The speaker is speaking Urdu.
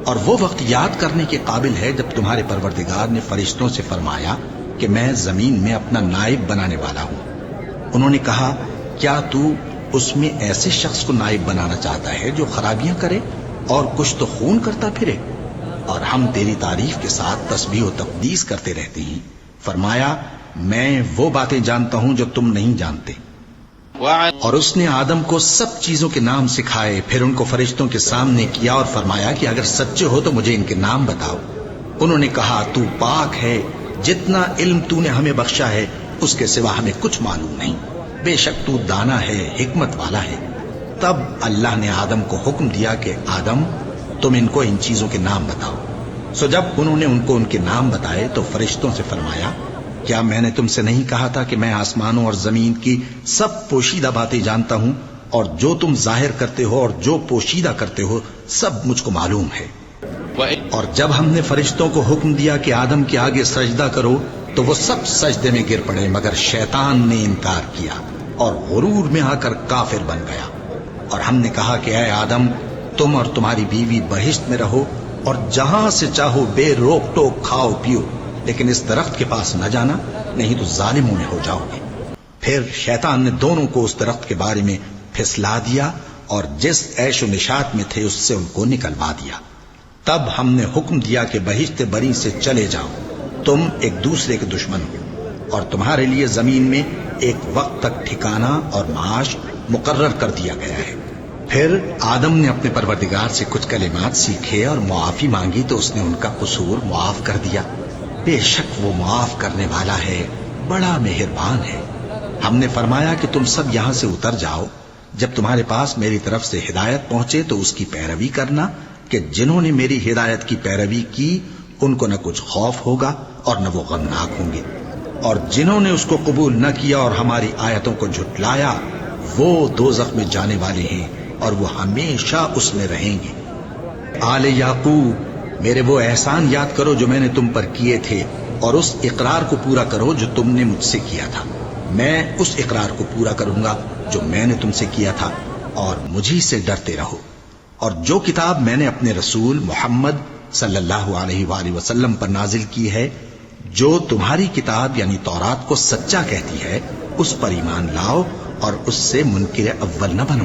اور وہ وقت یاد کرنے کے قابل ہے جب تمہارے پروردگار نے فرشتوں سے فرمایا کہ میں زمین میں اپنا نائب بنانے والا ہوں۔ انہوں نے کہا کیا تو اس میں ایسے شخص کو نائب بنانا چاہتا ہے جو خرابیاں کرے اور کچھ تو خون کرتا پھرے؟ اور ہم تیری تعریف کے ساتھ تسبیح و تقدیس کرتے رہتے ہیں۔ فرمایا میں وہ باتیں جانتا ہوں جو تم نہیں جانتے۔ اور اس نے آدم کو سب چیزوں کے نام سکھائے، پھر ان کو فرشتوں کے سامنے کیا اور فرمایا کہ اگر سچے ہو تو مجھے ان کے نام بتاؤ۔ انہوں نے کہا تو پاک ہے، جتنا علم تو نے ہمیں بخشا ہے اس کے سوا ہمیں کچھ معلوم نہیں، بے شک تو دانا ہے، حکمت والا ہے۔ تب اللہ نے آدم کو حکم دیا کہ آدم تم ان کو ان چیزوں کے نام بتاؤ۔ سو جب انہوں نے ان کو ان کے نام بتائے تو فرشتوں سے فرمایا کیا میں نے تم سے نہیں کہا تھا کہ میں آسمانوں اور زمین کی سب پوشیدہ باتیں جانتا ہوں، اور جو تم ظاہر کرتے ہو اور جو پوشیدہ کرتے ہو سب مجھ کو معلوم ہے۔ اور جب ہم نے فرشتوں کو حکم دیا کہ آدم کے آگے سجدہ کرو تو وہ سب سجدے میں گر پڑے مگر شیطان نے انکار کیا اور غرور میں آ کر کافر بن گیا۔ اور ہم نے کہا کہ اے آدم تم اور تمہاری بیوی بہشت میں رہو اور جہاں سے چاہو بے روک ٹوک کھاؤ پیو، لیکن اس درخت کے پاس نہ جانا نہیں تو ظالموں میں ہو جاؤ گے۔ پھر شیطان نے دونوں کو اس درخت کے بارے میں پھسلا دیا اور جس عیش و نشاط میں تھے اس سے ان کو نکلوا دیا۔ تب ہم نے حکم دیا کہ بہشت بری سے چلے جاؤ، تم ایک دوسرے کے دشمن ہو، اور تمہارے لیے زمین میں ایک وقت تک ٹھکانہ اور معاش مقرر کر دیا گیا ہے۔ پھر آدم نے اپنے پروردگار سے کچھ کلمات سیکھے اور معافی مانگی تو اس نے ان کا قصور معاف کر دیا۔ بے شک وہ معاف کرنے والا ہے، بڑا مہربان ہے۔ ہم نے فرمایا کہ تم سب یہاں سے اتر جاؤ، جب تمہارے پاس میری طرف سے ہدایت پہنچے تو اس کی پیروی کرنا کہ جنہوں نے میری ہدایت کی پیروی کی ان کو نہ کچھ خوف ہوگا اور نہ وہ غمناک ہوں گے، اور جنہوں نے اس کو قبول نہ کیا اور ہماری آیتوں کو جھٹلایا وہ دوزخ میں جانے والے ہیں اور وہ ہمیشہ اس میں رہیں گے۔ آل یعقوب میرے وہ احسان یاد کرو جو میں نے تم پر کیے تھے، اور اس اقرار کو پورا کرو جو تم نے مجھ سے کیا تھا۔ میں اس اقرار کو پورا کروں گا جو میں نے تم سے کیا تھا، اور مجھی سے ڈرتے رہو۔ اور جو کتاب میں نے اپنے رسول محمد صلی اللہ علیہ وآلہ وسلم پر نازل کی ہے، جو تمہاری کتاب یعنی تورات کو سچا کہتی ہے، اس پر ایمان لاؤ اور اس سے منکر اول نہ بنو۔